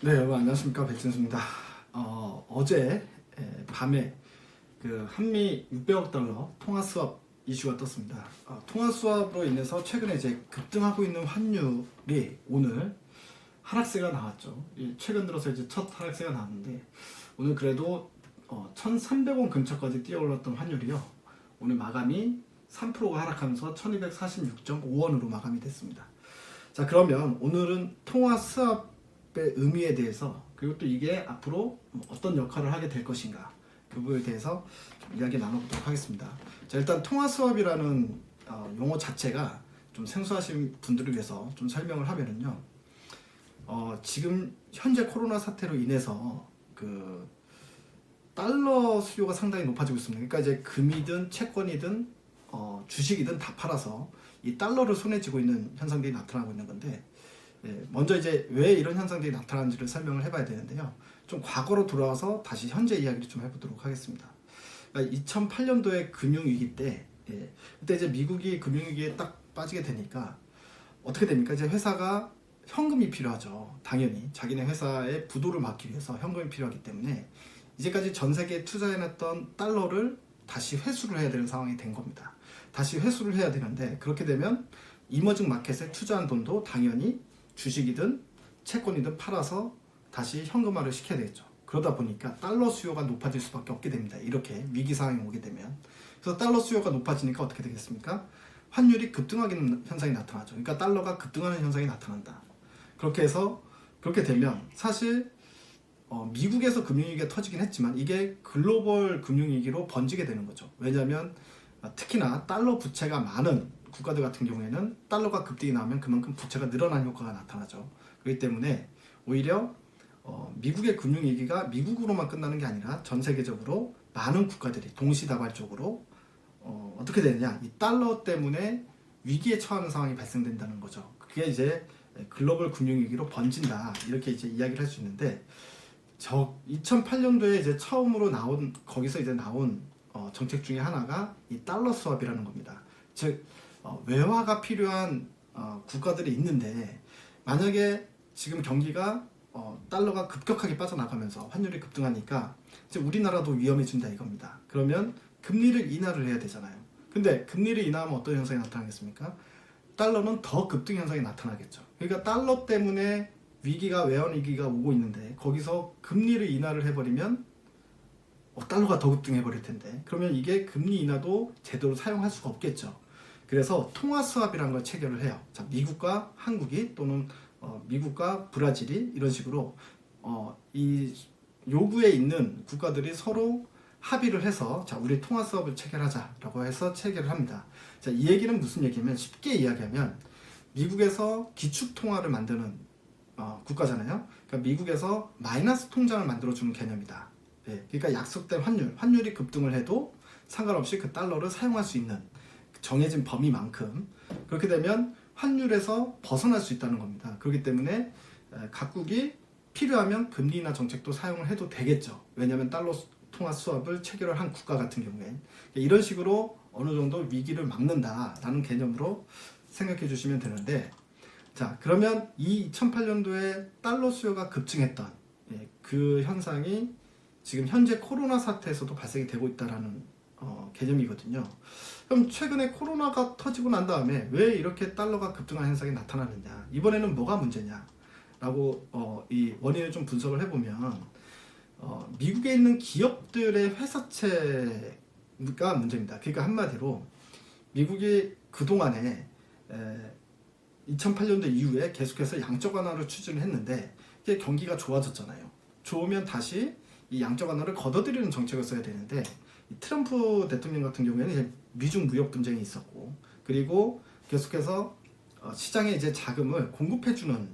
네, 여러분 안녕하십니까, 백진수입니다. 어제 밤에 그 한미 600억 달러 통화 수합 이슈가 떴습니다. 통화 수합으로 인해서 최근에 이제 급등하고 있는 환율이 오늘 하락세가 나왔죠. 최근 들어서 이제 첫 하락세가 나왔는데 오늘 그래도 1,300원 근처까지 뛰어올랐던 환율이요. 오늘 마감이 3%가 하락하면서 1,246.5원으로 마감이 됐습니다. 자, 그러면 오늘은 통화 수합 의미에 대해서, 그리고 또 이게 앞으로 어떤 역할을 하게 될 것인가, 그 부분에 대해서 좀 이야기 나눠보도록 하겠습니다. 자, 일단 통화 수합이라는 용어 자체가 좀 생소하신 분들을 위해서 좀 설명을 하면은요, 지금 현재 코로나 사태로 인해서 그 달러 수요가 상당히 높아지고 있습니다. 그러니까 이제 금이든 채권이든 주식이든 다 팔아서 이 달러를 손에 쥐고 있는 현상들이 나타나고 있는 건데, 먼저 이제 왜 이런 현상들이 나타나는지를 설명을 해봐야 되는데요. 좀 과거로 돌아와서 다시 현재 이야기를 좀 해보도록 하겠습니다. 그러니까 2008년도에 금융위기 때, 그때 이제 미국이 금융위기에 딱 빠지게 되니까 어떻게 됩니까? 이제 회사가 현금이 필요하죠. 당연히 자기네 회사의 부도를 막기 위해서 현금이 필요하기 때문에 이제까지 전 세계에 투자해놨던 달러를 다시 회수를 해야 되는 상황이 된 겁니다. 다시 회수를 해야 되는데, 그렇게 되면 이머징 마켓에 투자한 돈도 당연히 주식이든 채권이든 팔아서 다시 현금화를 시켜야 되겠죠. 그러다 보니까 달러 수요가 높아질 수밖에 없게 됩니다. 이렇게 위기 상황이 오게 되면. 그래서 달러 수요가 높아지니까 어떻게 되겠습니까? 환율이 급등하는 현상이 나타나죠. 그러니까 달러가 급등하는 현상이 나타난다. 그렇게 해서 그렇게 되면 사실 미국에서 금융위기가 터지긴 했지만 이게 글로벌 금융위기로 번지게 되는 거죠. 왜냐하면 특히나 달러 부채가 많은 국가들 같은 경우에는 달러가 급등이 나오면 그만큼 부채가 늘어나는 효과가 나타나죠. 그렇기 때문에 오히려 미국의 금융위기가 미국으로만 끝나는 게 아니라 전 세계적으로 많은 국가들이 동시다발적으로 어떻게 되느냐, 이 달러 때문에 위기에 처하는 상황이 발생된다는 거죠. 그게 이제 글로벌 금융위기로 번진다, 이렇게 이제 이야기를 할 수 있는데, 2008년도에 이제 처음으로 거기서 이제 나온 정책 중에 하나가 이 달러 수합이라는 겁니다. 즉 외화가 필요한 국가들이 있는데, 만약에 지금 경기가 달러가 급격하게 빠져나가면서 환율이 급등하니까 이제 우리나라도 위험해진다 이겁니다. 그러면 금리를 인하를 해야 되잖아요. 근데 금리를 인하하면 어떤 현상이 나타나겠습니까? 달러는 더 급등 현상이 나타나겠죠. 그러니까 달러 때문에 외환 위기가 오고 있는데 거기서 금리를 인하를 해버리면 달러가 더 급등해 버릴 텐데, 그러면 이게 금리 인하도 제대로 사용할 수가 없겠죠. 그래서 통화 수합이라는 걸 체결을 해요. 자, 미국과 한국이, 또는 미국과 브라질이 이런 식으로 이 요구에 있는 국가들이 서로 합의를 해서, 자, 우리 통화 수합을 체결하자라고 해서 체결을 합니다. 자, 이 얘기는 무슨 얘기냐면, 쉽게 이야기하면 미국에서 기축 통화를 만드는 국가잖아요. 그러니까 미국에서 마이너스 통장을 만들어주는 개념이다. 그러니까 약속된 환율이 급등을 해도 상관없이 그 달러를 사용할 수 있는 정해진 범위만큼, 그렇게 되면 환율에서 벗어날 수 있다는 겁니다. 그렇기 때문에 각국이 필요하면 금리 인하 정책도 사용을 해도 되겠죠. 왜냐하면 달러 통화 수합을 체결을 한 국가 같은 경우엔 이런 식으로 어느 정도 위기를 막는다라는 개념으로 생각해 주시면 되는데, 자, 그러면 이 2008년도에 달러 수요가 급증했던 그 현상이 지금 현재 코로나 사태에서도 발생이 되고 있다는 개념이거든요. 그럼 최근에 코로나가 터지고 난 다음에 왜 이렇게 달러가 급등한 현상이 나타나느냐, 이번에는 뭐가 문제냐 라고 이 원인을 좀 분석을 해보면 미국에 있는 기업들의 회사채가 문제입니다. 그러니까 한마디로 미국이 그동안에 2008년도 이후에 계속해서 양적 완화를 추진을 했는데 이게 경기가 좋아졌잖아요. 좋으면 다시 이 양적 완화를 걷어들이는 정책을 써야 되는데, 이 트럼프 대통령 같은 경우에는 이제 미중 무역 분쟁이 있었고, 그리고 계속해서 시장에 이제 자금을 공급해주는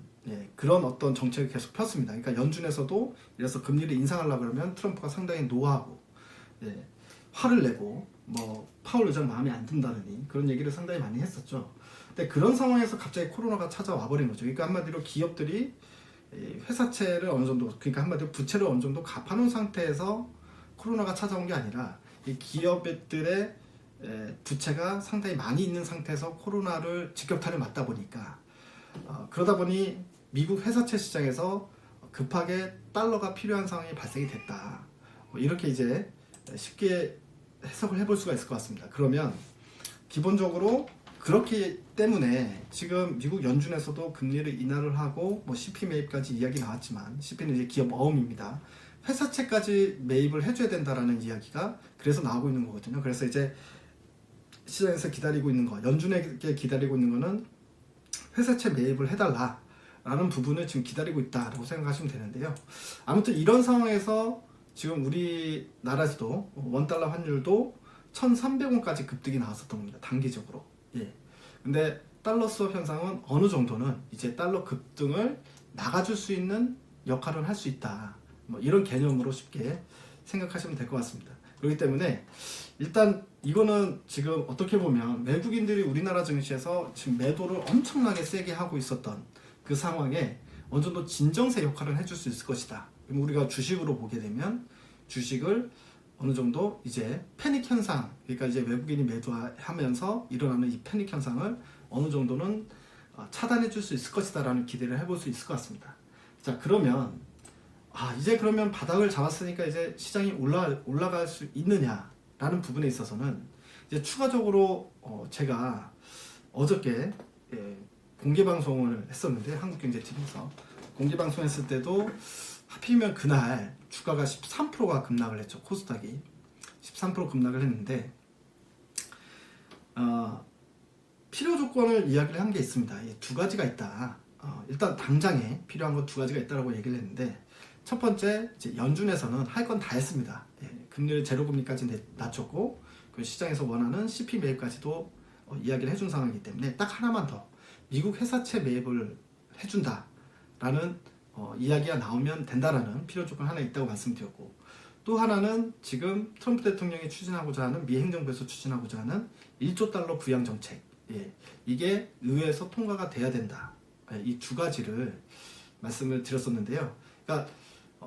그런 어떤 정책을 계속 폈습니다. 그러니까 연준에서도 이래서 금리를 인상하려고 그러면 트럼프가 상당히 노하고 화를 내고, 파월 의장 마음에 안 든다느니 그런 얘기를 상당히 많이 했었죠. 근데 그런 상황에서 갑자기 코로나가 찾아와 버린 거죠. 그러니까 한마디로 기업들이 회사채를 어느 정도, 그러니까 한마디로 부채를 어느 정도 갚아놓은 상태에서 코로나가 찾아온 게 아니라, 이 기업들의 부채가 상당히 많이 있는 상태에서 코로나를 직격탄을 맞다 보니까, 그러다 보니 미국 회사채 시장에서 급하게 달러가 필요한 상황이 발생이 됐다. 뭐 이렇게 이제 쉽게 해석을 해볼 수가 있을 것 같습니다. 그러면 기본적으로 그렇기 때문에 지금 미국 연준에서도 금리를 인하를 하고 뭐 CP 매입까지 이야기 나왔지만 CP는 이제 기업 어음입니다. 회사채까지 매입을 해줘야 된다라는 이야기가 그래서 나오고 있는 거거든요. 그래서 이제 시장에서 기다리고 있는 거, 연준에게 기다리고 있는 거는 회사채 매입을 해달라라는 부분을 지금 기다리고 있다라고 생각하시면 되는데요. 아무튼 이런 상황에서 지금 우리나라에서도 원달러 환율도 1,300원까지 급등이 나왔었던 겁니다. 단기적으로. 예. 근데 달러 수업 현상은 어느 정도는 이제 달러 급등을 막아줄 수 있는 역할을 할 수 있다. 뭐 이런 개념으로 쉽게 생각하시면 될 것 같습니다. 그렇기 때문에 일단 이거는 지금 어떻게 보면 외국인들이 우리나라 증시에서 지금 매도를 엄청나게 세게 하고 있었던 그 상황에 어느 정도 진정세 역할을 해줄 수 있을 것이다. 그럼 우리가 주식으로 보게 되면 주식을 어느 정도 이제 패닉 현상, 그러니까 이제 외국인이 매도하면서 일어나는 이 패닉 현상을 어느 정도는 차단해 줄 수 있을 것이다라는 기대를 해볼 수 있을 것 같습니다. 자, 그러면 이제 그러면 바닥을 잡았으니까 이제 시장이 올라갈 수 있느냐라는 부분에 있어서는 이제 추가적으로 제가 어저께 공개 방송을 했었는데 한국경제TV에서 공개 방송했을 때도 하필이면 그날 주가가 13%가 급락을 했죠. 코스닥이 13% 급락을 했는데 필요 조건을 이야기를 한 게 있습니다. 두 가지가 있다. 일단 당장에 필요한 건 두 가지가 있다라고 얘기를 했는데 첫 번째 이제 연준에서는 할 건 다 했습니다. 금리를 제로금리까지 낮췄고 그 시장에서 원하는 CP 매입까지도 이야기를 해준 상황이기 때문에 딱 하나만 더 미국 회사채 매입을 해준다라는 이야기가 나오면 된다라는 필요 조건 하나 있다고 말씀드렸고 또 하나는 지금 트럼프 대통령이 추진하고자 하는 미 행정부에서 추진하고자 하는 1조 달러 부양 정책 이게 의회에서 통과가 돼야 된다. 이 두 가지를 말씀을 드렸었는데요. 그러니까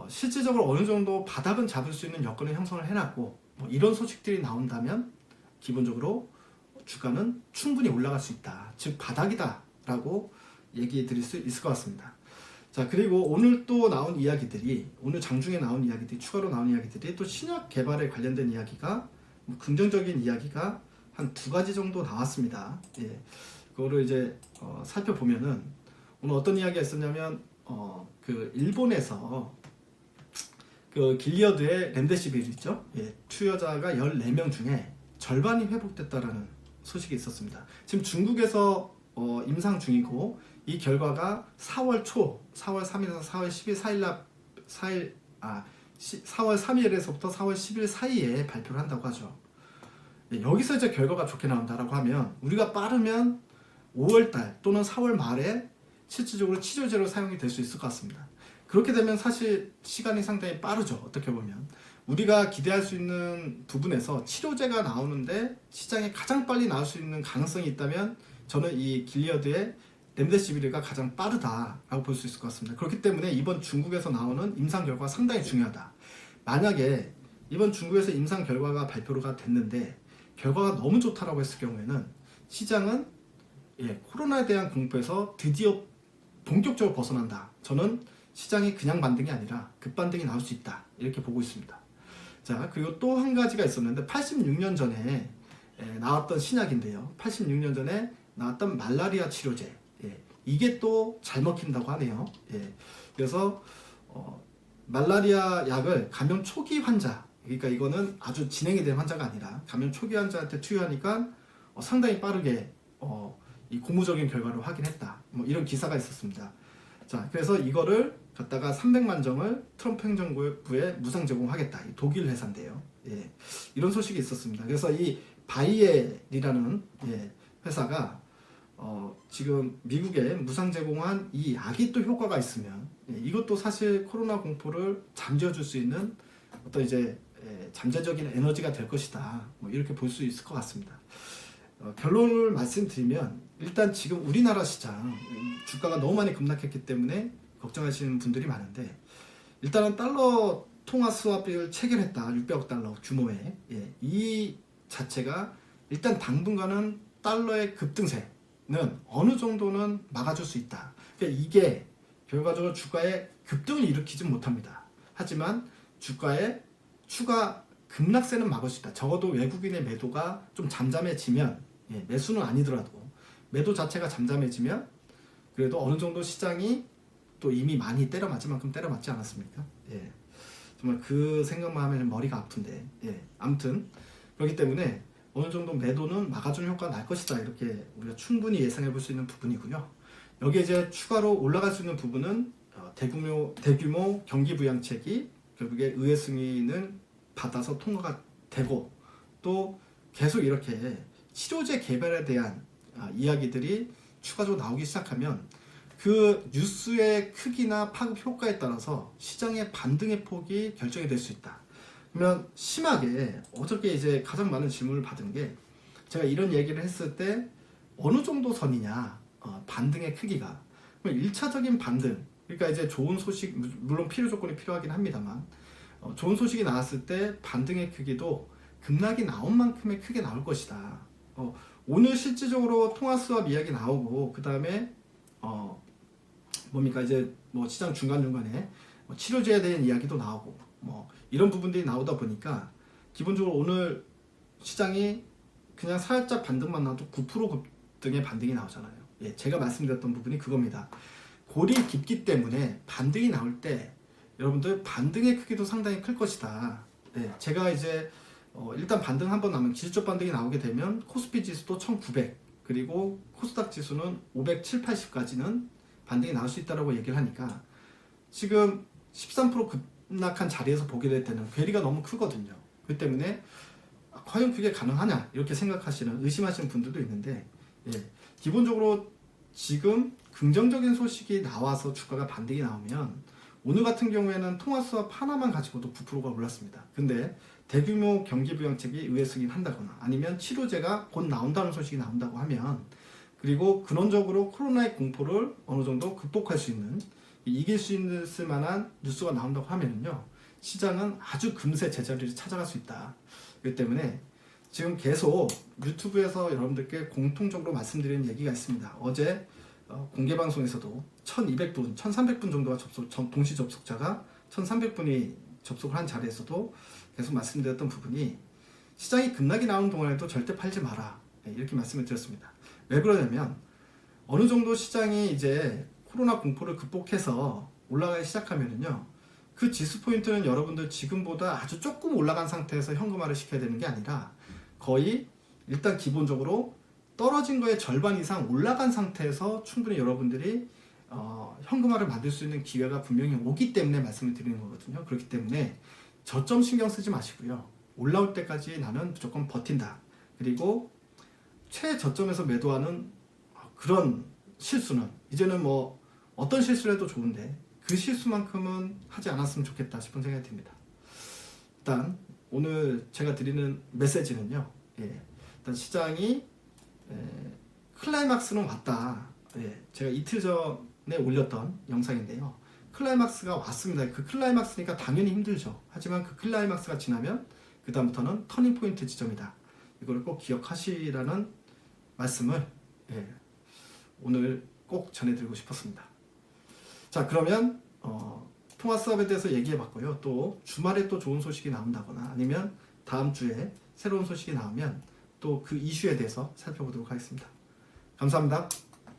실질적으로 어느 정도 바닥은 잡을 수 있는 여건을 형성을 해놨고 뭐 이런 소식들이 나온다면 기본적으로 주가는 충분히 올라갈 수 있다. 즉 바닥이다 라고 얘기해 드릴 수 있을 것 같습니다. 자, 그리고 오늘 또 나온 이야기들이 오늘 장중에 나온 이야기들이 추가로 나온 이야기들이 또 신약 개발에 관련된 이야기가 긍정적인 이야기가 한 두 가지 정도 나왔습니다. 그거를 이제 살펴보면은 오늘 어떤 이야기가 있었냐면 그 일본에서 그 길리어드의 렘데시빌 있죠? 투여자가 14명 중에 절반이 회복됐다라는 소식이 있었습니다. 지금 중국에서 임상 중이고 이 결과가 4월 3일에서 4월 10일 4월 3일에서부터 4월 10일 사이에 발표를 한다고 하죠. 여기서 이제 결과가 좋게 나온다라고 하면 우리가 빠르면 5월달 또는 4월 말에 실질적으로 치료제로 사용이 될 수 있을 것 같습니다. 그렇게 되면 사실 시간이 상당히 빠르죠. 어떻게 보면 우리가 기대할 수 있는 부분에서 치료제가 나오는데 시장에 가장 빨리 나올 수 있는 가능성이 있다면 저는 이 길리어드의 렘데시비르가 가장 빠르다라고 볼 수 있을 것 같습니다. 그렇기 때문에 이번 중국에서 나오는 임상 결과가 상당히 중요하다. 만약에 이번 중국에서 임상 결과가 발표가 됐는데 결과가 너무 좋다라고 했을 경우에는 시장은 코로나에 대한 공포에서 드디어 본격적으로 벗어난다. 저는 시장이 그냥 반등이 아니라 급반등이 나올 수 있다. 이렇게 보고 있습니다. 자, 그리고 또 한 가지가 있었는데 86년 전에 나왔던 신약인데요. 86년 전에 나왔던 말라리아 치료제. 이게 또 잘 먹힌다고 하네요. 그래서 말라리아 약을 감염 초기 환자, 그러니까 이거는 아주 진행이 된 환자가 아니라 감염 초기 환자한테 투여하니까 상당히 빠르게 이 고무적인 결과를 확인했다. 뭐 이런 기사가 있었습니다. 자, 그래서 이거를 갖다가 300만 정을 트럼프 행정부에 무상 제공하겠다. 이 독일 회사인데요. 이런 소식이 있었습니다. 그래서 이 바이엘이라는 회사가 지금 미국에 무상 제공한 이 약이 또 효과가 있으면 이것도 사실 코로나 공포를 잠재워줄 수 있는 어떤 이제 잠재적인 에너지가 될 것이다. 뭐 이렇게 볼 수 있을 것 같습니다. 결론을 말씀드리면 일단 지금 우리나라 시장 주가가 너무 많이 급락했기 때문에 걱정하시는 분들이 많은데 일단은 달러 통화 스왑을 체결했다. 600억 달러 규모의 이 자체가 일단 당분간은 달러의 급등세는 어느 정도는 막아줄 수 있다. 그러니까 이게 결과적으로 주가에 급등을 일으키진 못합니다. 하지만 주가의 추가 급락세는 막을 수 있다. 적어도 외국인의 매도가 좀 잠잠해지면, 매수는 아니더라도 매도 자체가 잠잠해지면 그래도 어느 정도 시장이 또 이미 많이 때려맞을 만큼 때려맞지 않았습니까? 정말 그 생각만 하면 머리가 아픈데, 아무튼 그렇기 때문에 어느 정도 매도는 막아주는 효과가 날 것이다, 이렇게 우리가 충분히 예상해 볼 수 있는 부분이고요. 여기에 이제 추가로 올라갈 수 있는 부분은 대규모 경기 부양책이 결국에 의회 승인을 받아서 통과가 되고, 또 계속 이렇게 치료제 개발에 대한 이야기들이 추가적으로 나오기 시작하면 그 뉴스의 크기나 파급 효과에 따라서 시장의 반등의 폭이 결정이 될 수 있다. 그러면 심하게 어저께 이제 가장 많은 질문을 받은 게, 제가 이런 얘기를 했을 때 어느 정도 선이냐, 반등의 크기가. 그러면 1차적인 반등, 그러니까 이제 좋은 소식, 물론 필요 조건이 필요하긴 합니다만, 좋은 소식이 나왔을 때 반등의 크기도 급락이 나온 만큼의 크게 나올 것이다. 오늘 실질적으로 통화 수합 이야기 나오고, 그 다음에 뭡니까, 이제 뭐 시장 중간중간에 치료제에 대한 이야기도 나오고, 이런 부분들이 나오다 보니까 기본적으로 오늘 시장이 그냥 살짝 반등만 나도 9% 급등의 반등이 나오잖아요. 제가 말씀드렸던 부분이 그겁니다. 골이 깊기 때문에 반등이 나올 때 여러분들 반등의 크기도 상당히 클 것이다. 제가 이제 일단 반등 한번 나면 기술적 반등이 나오게 되면 코스피 지수도 1900, 그리고 코스닥 지수는 507, 80까지는 반등이 나올 수 있다고 얘기를 하니까, 지금 13% 급락한 자리에서 보게 될 때는 괴리가 너무 크거든요. 그 때문에 과연 그게 가능하냐, 이렇게 생각하시는, 의심하시는 분들도 있는데, 기본적으로 지금 긍정적인 소식이 나와서 주가가 반등이 나오면, 오늘 같은 경우에는 통화 수합 하나만 가지고도 9%가 올랐습니다. 근데 대규모 경기 부양책이 의회 승인한다거나, 아니면 치료제가 곧 나온다는 소식이 나온다고 하면, 그리고 근원적으로 코로나의 공포를 어느 정도 극복할 수 있는, 이길 수 있을 만한 뉴스가 나온다고 하면요, 시장은 아주 금세 제자리를 찾아갈 수 있다. 그렇기 때문에 지금 계속 유튜브에서 여러분들께 공통적으로 말씀드리는 얘기가 있습니다. 어제 공개 방송에서도 1200분, 1300분 정도가 동시 접속자가 1300분이 접속을 한 자리에서도 계속 말씀드렸던 부분이, 시장이 급락이 나오는 동안에도 절대 팔지 마라, 이렇게 말씀을 드렸습니다. 왜 그러냐면, 어느 정도 시장이 이제 코로나 공포를 극복해서 올라가기 시작하면은요, 그 지수 포인트는 여러분들 지금보다 아주 조금 올라간 상태에서 현금화를 시켜야 되는 게 아니라, 거의 일단 기본적으로 떨어진 거의 절반 이상 올라간 상태에서 충분히 여러분들이 현금화를 만들 수 있는 기회가 분명히 오기 때문에 말씀을 드리는 거거든요. 그렇기 때문에 저점 신경 쓰지 마시고요, 올라올 때까지 나는 무조건 버틴다. 그리고 최저점에서 매도하는 그런 실수는, 이제는 뭐 어떤 실수를 해도 좋은데 그 실수만큼은 하지 않았으면 좋겠다 싶은 생각이 듭니다. 일단 오늘 제가 드리는 메시지는요, 일단 시장이 클라이막스는 왔다. 제가 이틀 전에 올렸던 영상인데요, 클라이막스가 왔습니다. 그 클라이막스니까 당연히 힘들죠. 하지만 그 클라이막스가 지나면 그 다음부터는 터닝 포인트 지점이다. 이걸 꼭 기억하시라는 말씀을 오늘 꼭 전해드리고 싶었습니다. 자, 그러면 통화 수합에 대해서 얘기해 봤고요. 또 주말에 또 좋은 소식이 나온다거나, 아니면 다음 주에 새로운 소식이 나오면 또 그 이슈에 대해서 살펴보도록 하겠습니다. 감사합니다.